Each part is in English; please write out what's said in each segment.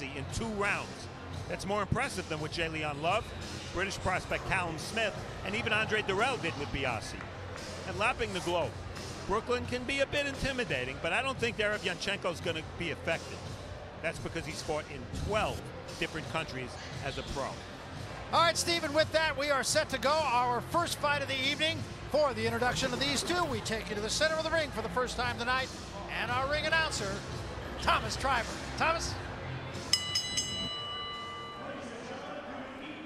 Biasi in 2 rounds. That's more impressive than what Jalen Love, British prospect Callum Smith, and even Andre Durrell did with Biasi. And lapping the globe. Brooklyn can be a bit intimidating, but I don't think Derevyanchenko is going to be effective. That's because he's fought in 12 different countries as a pro. All right, Stephen, with that, we are set to go. Our first fight of the evening. For the introduction of these two, we take you to the center of the ring for the first time tonight. And our ring announcer, Thomas Triber. Thomas?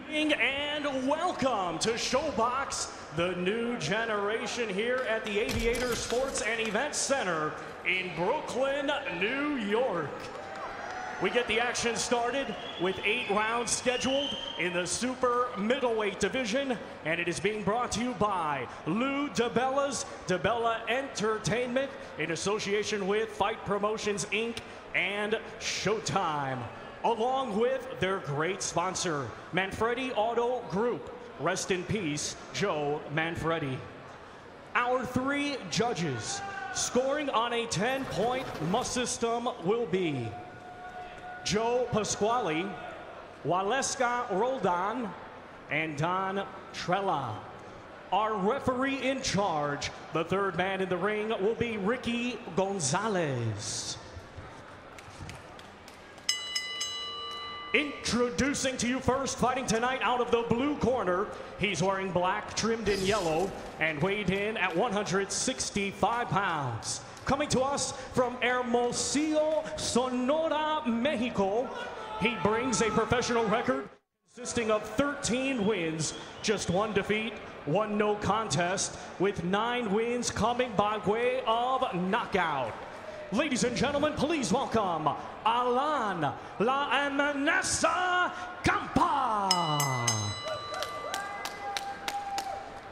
And welcome to ShowBox, the new generation here at the Aviator Sports and Events Center in Brooklyn, New York. We get the action started with 8 rounds scheduled in the super middleweight division, and it is being brought to you by Lou DiBella's DiBella Entertainment in association with Fight Promotions Inc. and Showtime, along with their great sponsor, Manfredi Auto Group. Rest in peace, Joe Manfredi. Our 3 judges scoring on a 10-point must system will be Joe Pasquale, Waleska Roldan, and Don Trella. Our referee in charge, the 3rd man in the ring, will be Ricky Gonzalez. Introducing to you first, fighting tonight out of the blue corner. He's wearing black, trimmed in yellow, and weighed in at 165 pounds. Coming to us from Hermosillo, Sonora, Mexico, he brings a professional record consisting of 13 wins, just 1 defeat, 1 no contest, with 9 wins coming by way of knockout. Ladies and gentlemen, please welcome Alan La Amenaza Kampa.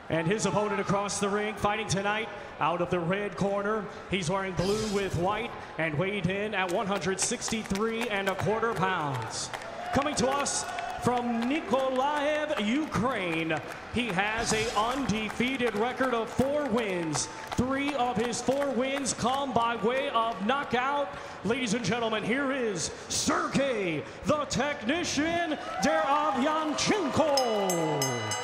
And his opponent across the ring, fighting tonight out of the red corner. He's wearing blue with white and weighed in at 163¼ pounds. Coming to us from Nikolaev, Ukraine, he has an undefeated record of 4 wins. 3 of his 4 wins come by way of knockout. Ladies and gentlemen, here is Sergey, the Technician Derevyanchenko.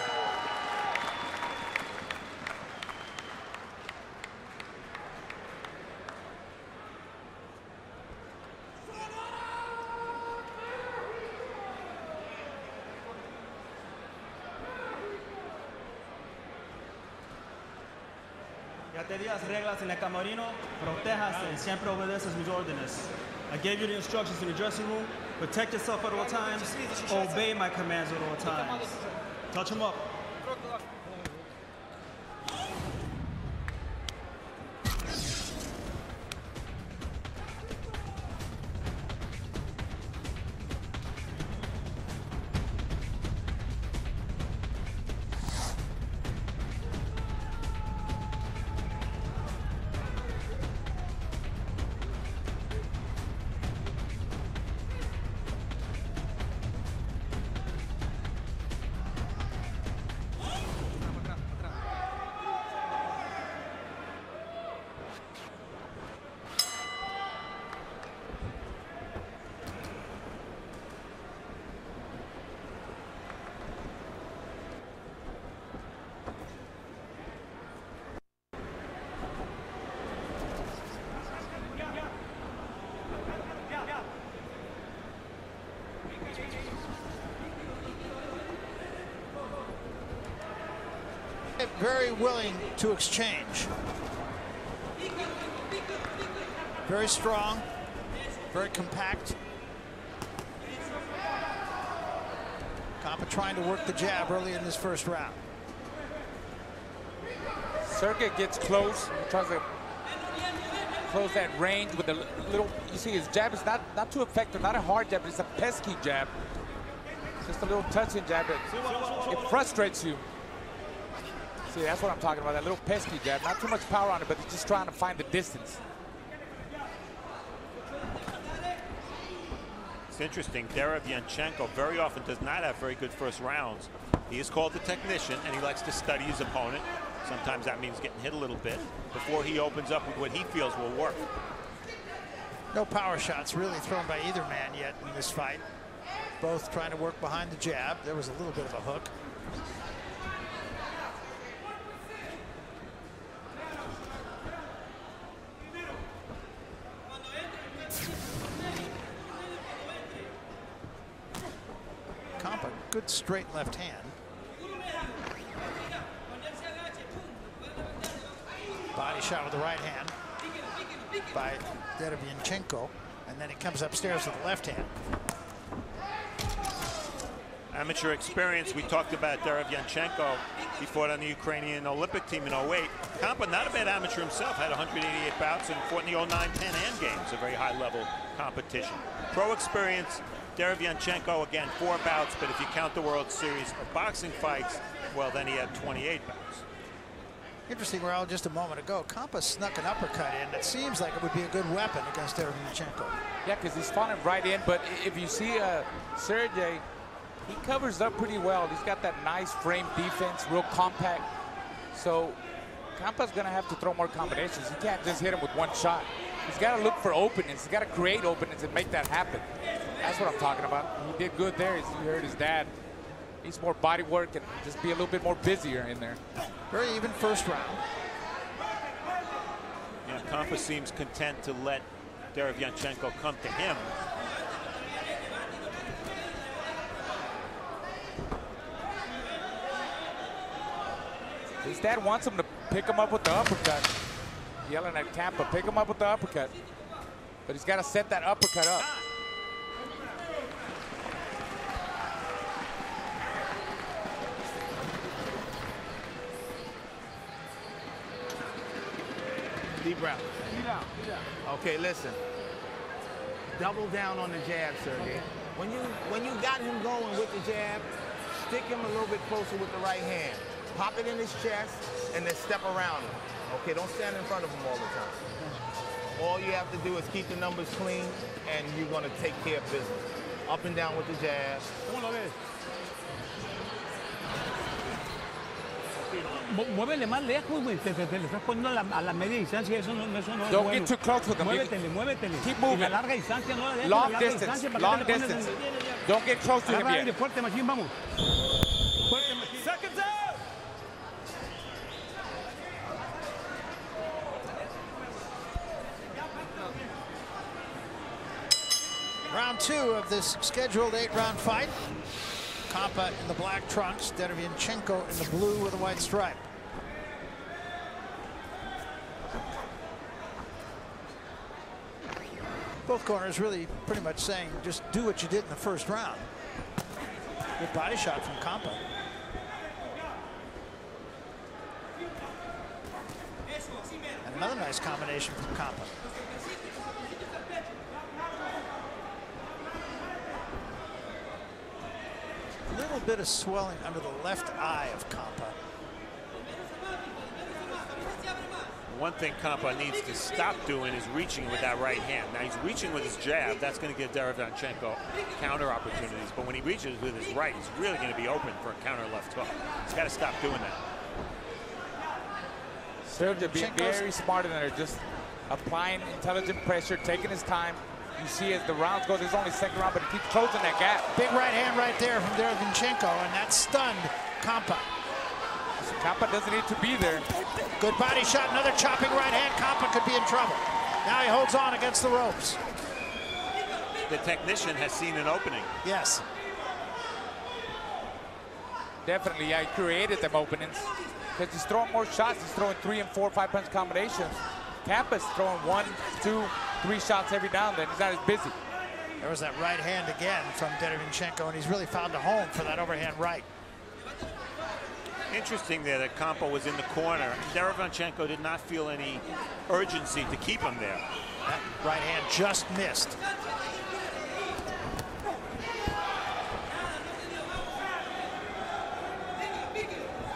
Ya te di las reglas en el camerino, protéjase, siempre obedeces mis órdenes. I gave you the instructions in the dressing room. Protect yourself at all times. Obey my commands at all times. Touch him up. Very willing to exchange. Very strong, very compact. Kampa trying to work the jab early in this first round. Sergey gets close, tries to close that range with a little, you see his jab is not too effective, not a hard jab, but it's a pesky jab. Just a little touching jab, but it frustrates you. See, that's what I'm talking about, that little pesky jab. Not too much power on it, but he's just trying to find the distance. It's interesting, Derevyanchenko very often does not have very good first rounds. He is called the technician, and he likes to study his opponent. Sometimes that means getting hit a little bit before he opens up with what he feels will work. No power shots really thrown by either man yet in this fight. Both trying to work behind the jab. There was a little bit of a hook. Kampa, good straight left hand. Body shot with the right hand by Deravianchenko, and then he comes upstairs with the left hand. Amateur experience. We talked about Deravianchenko. He fought on the Ukrainian Olympic team in 08. Kampa, not a bad amateur himself, had 188 bouts and fought in the 09-10 and games, a very high-level competition. Pro experience, Deravianchenko, again, 4 bouts, but if you count the World Series of boxing fights, well, then he had 28 bouts. Interesting, Raul, just a moment ago, Kampa snuck an uppercut in that seems like it would be a good weapon against Deravianchenko. Yeah, because he's falling right in, but if you see Sergey, he covers up pretty well. He's got that nice frame defense, real compact. So Kampa's going to have to throw more combinations. He can't just hit him with one shot. He's got to look for openings. He's got to create openings and make that happen. That's what I'm talking about. He did good there, as you heard his dad. Needs more body work and just be a little bit more busier in there. Very even first round. Yeah, Kampa seems content to let Deravianchenko come to him. His dad wants him to pick him up with the uppercut. Yelling at Kampa, pick him up with the uppercut. But he's got to set that uppercut up. Deep breath. Okay, listen. Double down on the jab, Sergey. When you got him going with the jab, stick him a little bit closer with the right hand. Pop it in his chest and then step around him. Okay, don't stand in front of him all the time. All you have to do is keep the numbers clean and you're gonna take care of business. Up and down with the jab. Muévele más lejos, güey. Te estás poniendo a la media distancia. Eso no es Don't bueno. get too close with him. Muévetele. Keep moving. Y la larga distancia, no la dejes. Long la distance. ¿para Long qué te pones distance. Don't get close to him Agarra yet. aire, fuerte, machín, vamos. Fuerte, machín. Seconds out! Round 2 of this scheduled 8-round fight. Kampa in the black trunks, Deravianchenko in the blue with a white stripe. Both corners really pretty much saying just do what you did in the first round. Good body shot from Kampa. And another nice combination from Kampa. A little bit of swelling under the left eye of Kampa. One thing Kampa needs to stop doing is reaching with that right hand. Now he's reaching with his jab. That's going to give Deravianchenko counter opportunities. But when he reaches with his right, he's really going to be open for a counter left hook. He's got to stop doing that. Sergey being very smart in there, just applying intelligent pressure, taking his time. You see as the rounds go, there's only second round, but he keeps closing that gap. Big right hand right there from Deravianchenko, and that stunned Kampa. So Kampa doesn't need to be there. Good body shot, another chopping right hand. Kampa could be in trouble. Now he holds on against the ropes. The technician has seen an opening. Yes. Definitely, yeah, he created them openings. Because he's throwing more shots. He's throwing 3 and 4, 5 punch combinations. Kampa's throwing 1, 2, 3 shots every now and then. He's not as busy. There was that right hand again from Deravianchenko, and he's really found a home for that overhand right. Interesting there that Kampa was in the corner. Deravianchenko did not feel any urgency to keep him there. That right hand just missed.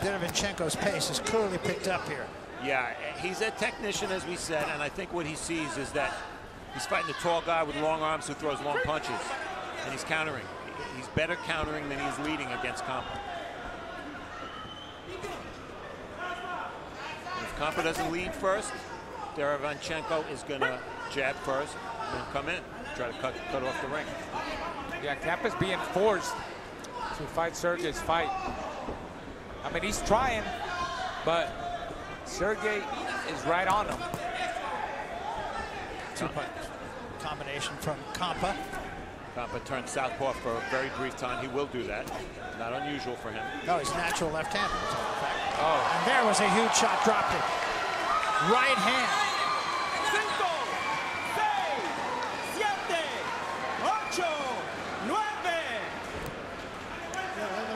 Deravianchenko's pace is clearly picked up here. Yeah, he's a technician, as we said, and I think what he sees is that he's fighting a tall guy with long arms who throws long punches, and he's countering. He's better countering than he's leading against Kampa. If Kampa doesn't lead first, Deravianchenko is going to jab first. and come in, try to cut off the ring. Yeah, Campa's being forced to fight Sergey's fight. I mean, he's trying, but Sergey is right on him. Two-punch combination from Kampa. Kampa turned southpaw for a very brief time. He will do that. Not unusual for him. No, he's natural left-hander, as a matter of fact. Oh. And there was a huge shot, dropped it. Right hand. 5, 6, 7, 8, 9.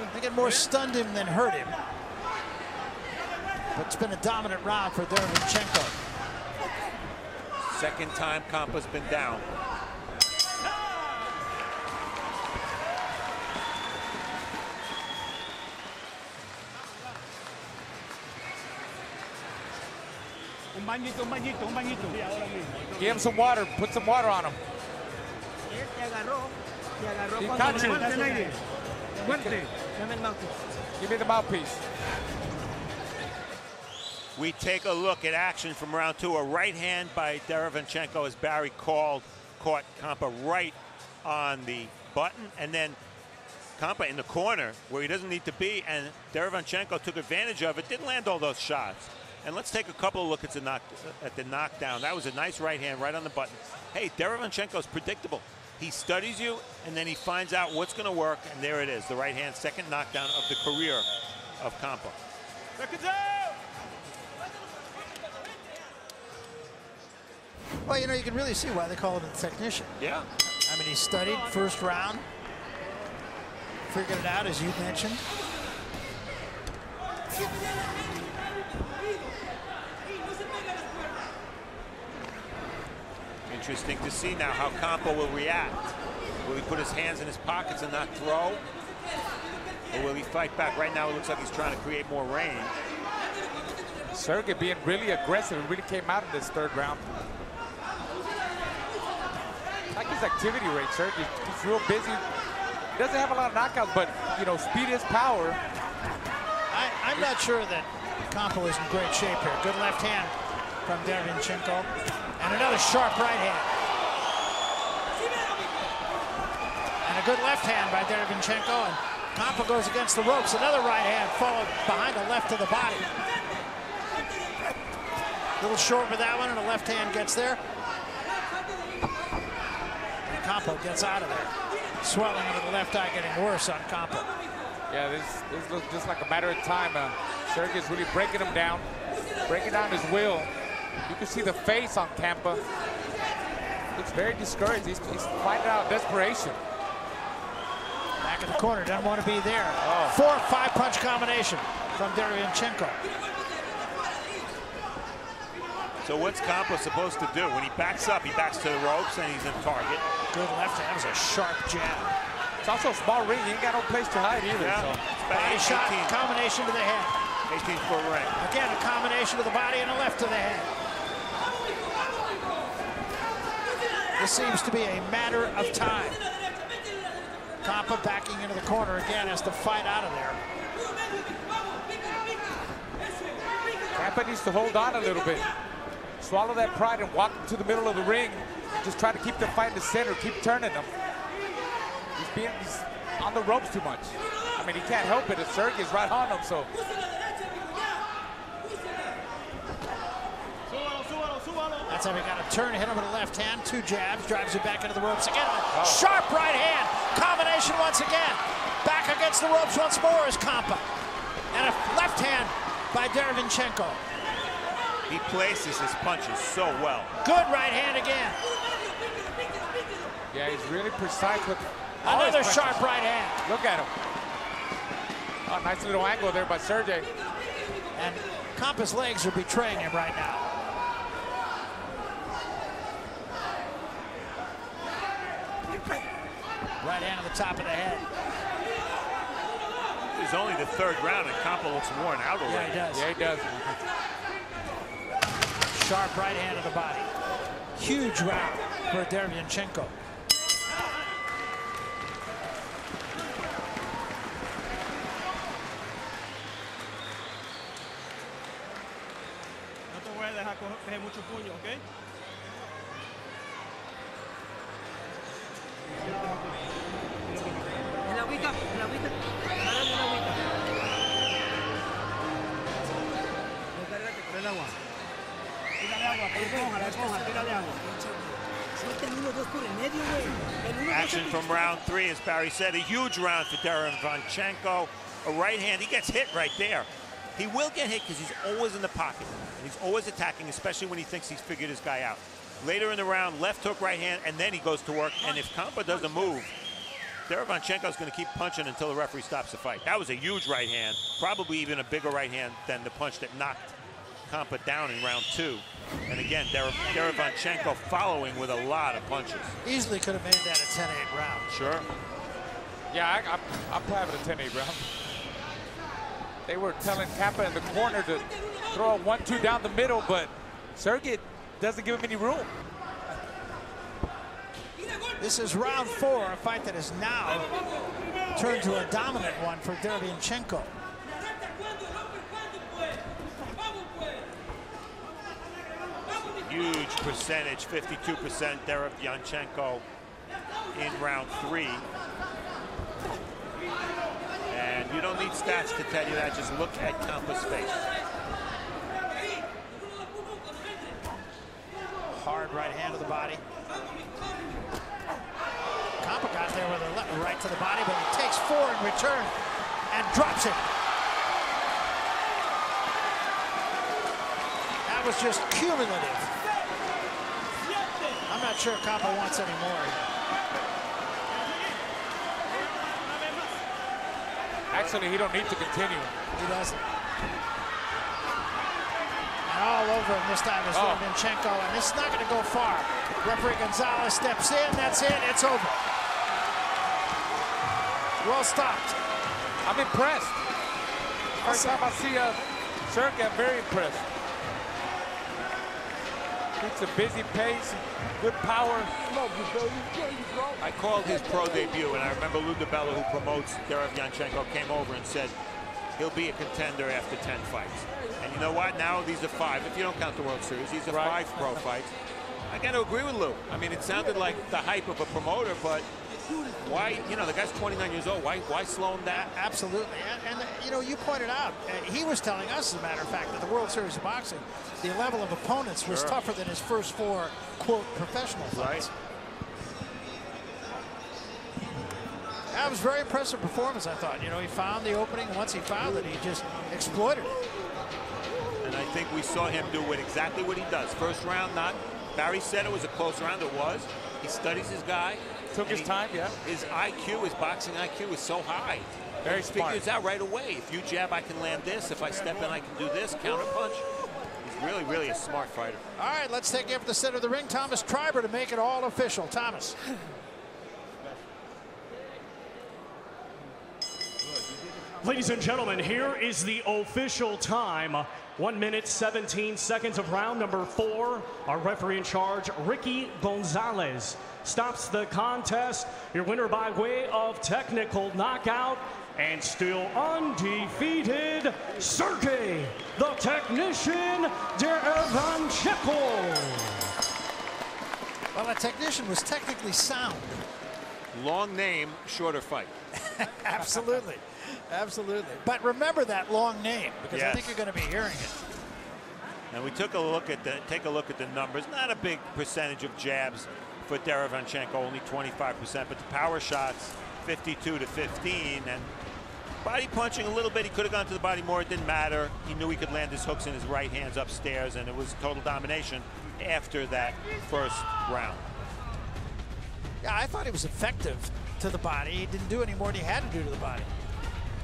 I think it more stunned him than hurt him. But it's been a dominant round for Deravinchenko. Second time Kampa's been down. Un bañito, un bañito, un bañito. Sí, ahora mismo. Give him some water. Put some water on him. Fuerte, el aire. Fuerte. Give me the mouthpiece. We take a look at action from round 2. A right hand by Deravinchenko, as Barry caught Kampa right on the button, and then Kampa in the corner where he doesn't need to be, and Deravinchenko took advantage of it. Didn't land all those shots. And let's take a couple of looks at the knockdown. That was a nice right hand right on the button. Hey, Deravinchenko's predictable. He studies you, and then he finds out what's going to work, and there it is, the right hand, second knockdown of the career of Kampa. Well, you know, you can really see why they call him a technician. Yeah. I mean, he studied first round, figured it out, as you mentioned. Interesting to see now how Kampa will react. Will he put his hands in his pockets and not throw? Or will he fight back? Right now it looks like he's trying to create more range. Sergey being really aggressive. It really came out in this third round. I like his activity rate, Sergey. He's real busy. He doesn't have a lot of knockouts, but, you know, speed is power. I'm not sure that Kampa is in great shape here. Good left hand from Deravinchenko. And another sharp right hand. And a good left hand by Deravinchenko. And Kampa goes against the ropes. Another right hand followed behind the left of the body. A little short with that one, and a left hand gets there. And Kampa gets out of there. Swelling under the left eye getting worse on Kampa. Yeah, this looks just like a matter of time. Sergey's really breaking him down, breaking down his will. You can see the face on Kampa. Looks very discouraged. He's finding out desperation. Back in the corner, doesn't want to be there. Oh. 4-5 punch combination from Deravinchenko. So what's Kampa supposed to do? When he backs up, he backs to the ropes and he's in target. Good left hand. That was a sharp jab. It's also a small ring. He ain't got no place to hide either. Yeah. So. Body shot, combination to the head. 18-foot ring. Again, a combination to the body and a left to the head. This seems to be a matter of time. Kampa backing into the corner again, has to fight out of there. Kampa needs to hold on a little bit. Swallow that pride and walk to the middle of the ring. Just try to keep the fight in the center, keep turning them. He's on the ropes too much. I mean, he can't help it if Sergey's right on him, so. That's how we got to turn, hit him with a left hand, 2 jabs, drives it back into the ropes again. Sharp right hand, combination once again. Back against the ropes once more is Kampa. And a left hand by Deravinchenko. He places his punches so well. Good right hand again. Yeah, he's really precise with another sharp right hand. Look at him. Oh, nice little angle there by Sergey. And Kampa's legs are betraying him right now. Right hand on the top of the head. This is only the 3rd round, and Kampa looks worn out already. Yeah, he does. Yeah, he does. Sharp right hand to the body. Huge round for Deravinchenko. No te voy a dejar coger mucho puño, ¿ok? Action from round 3, as Barry said, a huge round for Derivanchenko. A right hand, he gets hit right there. He will get hit because he's always in the pocket. And he's always attacking, especially when he thinks he's figured his guy out. Later in the round, left hook, right hand, and then he goes to work. And if Kampa doesn't move, Derivanchenko's going to keep punching until the referee stops the fight. That was a huge right hand, probably even a bigger right hand than the punch that knocked Kampa down in round 2. And again, Derivanchenko following with a lot of punches. Easily could have made that a 10-8 round. Sure. Yeah, I'm having a 10-8 round. They were telling Kampa in the corner to throw a 1-2 down the middle, but Sergey doesn't give him any room. This is round 4, a fight that has now turned to a dominant one for Derivanchenko. Huge percentage, 52% Derivanchenko in round 3. And you don't need stats to tell you that, just look at Kampa's face. Hard right hand to the body. Kampa got there with a left, right to the body, but he takes 4 in return and drops it. That was just cumulative. I'm not sure Kampa wants any more. Actually, he don't need to continue. He doesn't. And all over him this time is Derivanchenko, and this is not going to go far. Referee Gonzalez steps in. That's it. It's over. Well stopped. I'm impressed. First time I see Sergey, I'm very impressed. It's a busy pace, good power. I called his pro debut, and I remember Lou DiBella, who promotes Derivanchenko, came over and said he'll be a contender after 10 fights. And you know what? Now these are 5. If you don't count the World Series, these are 5 pro fights. I got to agree with Lou. I mean, it sounded like the hype of a promoter, but why, you know, the guy's 29 years old. Why slow him down? Absolutely. And you know, you pointed out, he was telling us, as a matter of fact, that the World Series of Boxing, the level of opponents was tougher than his first 4, quote, professional fights. That was a very impressive performance, I thought. You know, he found the opening, and once he found it, he just exploited it. And I think we saw him do exactly what he does. First round, not. Barry said it was a close round. It was. He studies his guy. Took his time, yeah. His IQ, his boxing IQ is so high. Very smart. Figures out right away. If you jab, I can land this. If I step in, I can do this. Counter punch. He's really, really a smart fighter. All right, let's take him to the center of the ring. Thomas Treiber to make it all official. Thomas. Ladies and gentlemen, here is the official time. 1 minute, 17 seconds of round number 4. Our referee in charge, Ricky Gonzalez, stops the contest. Your winner by way of technical knockout and still undefeated, Sergey, the technician, Derivanchenko. Well, that technician was technically sound. Long name, shorter fight. Absolutely. Absolutely. But remember that long name, because I think you're going to be hearing it. And we took a look at the numbers. Not a big percentage of jabs for Derivanchenko, only 25%, but the power shots 52 to 15, and body punching a little bit. He could have gone to the body more. It didn't matter. He knew he could land his hooks and his right hands upstairs, and it was total domination after that first round. Yeah, I thought he was effective to the body. He didn't do any more than he had to do to the body.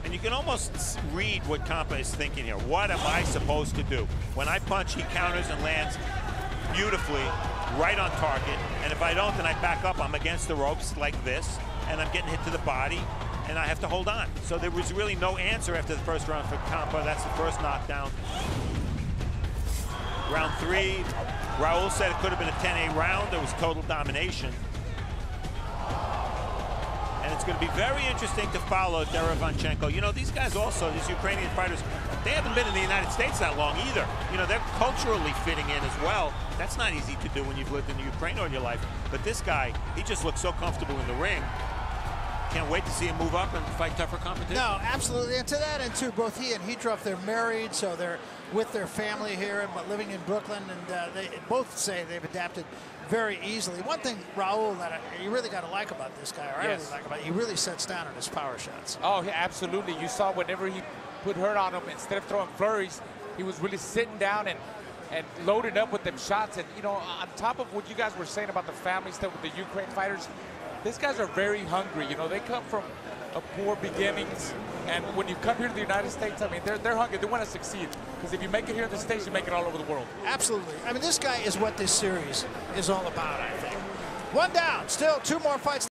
And you can almost read what Kampa is thinking here. What am I supposed to do? When I punch, he counters and lands beautifully, right on target. And if I don't, then I back up. I'm against the ropes like this, and I'm getting hit to the body, and I have to hold on. So there was really no answer after the first round for Kampa. That's the first knockdown. Round 3, Raul said it could have been a 10-8 round. It was total domination. And it's going to be very interesting to follow Derivanchenko. You know, these guys also, these Ukrainian fighters, they haven't been in the United States that long either. You know, they're culturally fitting in as well. That's not easy to do when you've lived in Ukraine all your life. But this guy, he just looks so comfortable in the ring. Can't wait to see him move up and fight tougher competition. No, absolutely. And to that end, too, both he and Heatroff, they're married, so they're with their family here and living in Brooklyn, and they both say they've adapted very easily. One thing, Raul, that you really got to like about this guy, or I really like about it, he really sets down on his power shots. Oh, yeah, absolutely. You saw whenever he put hurt on him, instead of throwing flurries, he was really sitting down and loaded up with them shots. And, you know, on top of what you guys were saying about the family stuff with the Ukraine fighters, these guys are very hungry. You know, they come from poor beginnings, and when you come here to the United States, I mean, they're hungry. They want to succeed, because if you make it here in the States, you make it all over the world. Absolutely. I mean, this guy is what this series is all about, I think. One down, still 2 more fights.